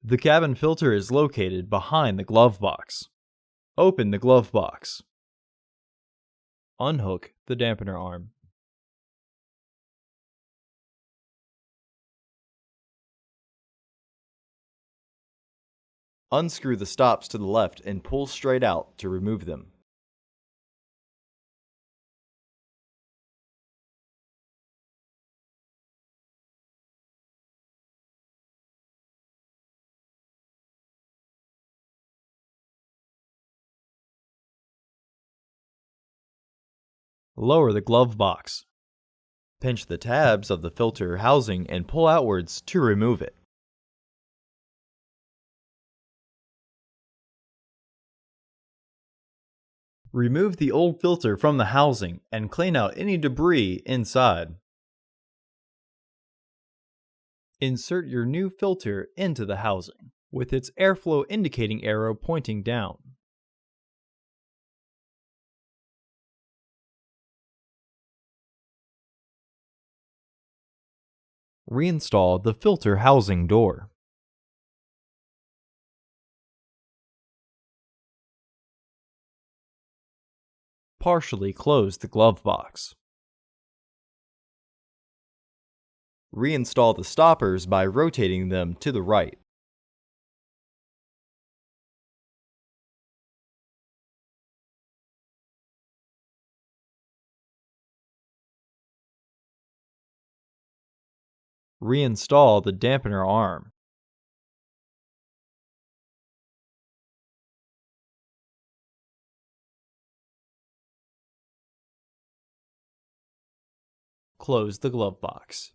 The cabin filter is located behind the glove box. Open the glove box. Unhook the dampener arm. Unscrew the stops to the left and pull straight out to remove them. Lower the glove box. Pinch the tabs of the filter housing and pull outwards to remove it. Remove the old filter from the housing and clean out any debris inside. Insert your new filter into the housing, with its airflow indicating arrow pointing down. Reinstall the filter housing door. Partially close the glove box. Reinstall the stoppers by rotating them to the right. Reinstall the dampener arm. Close the glove box.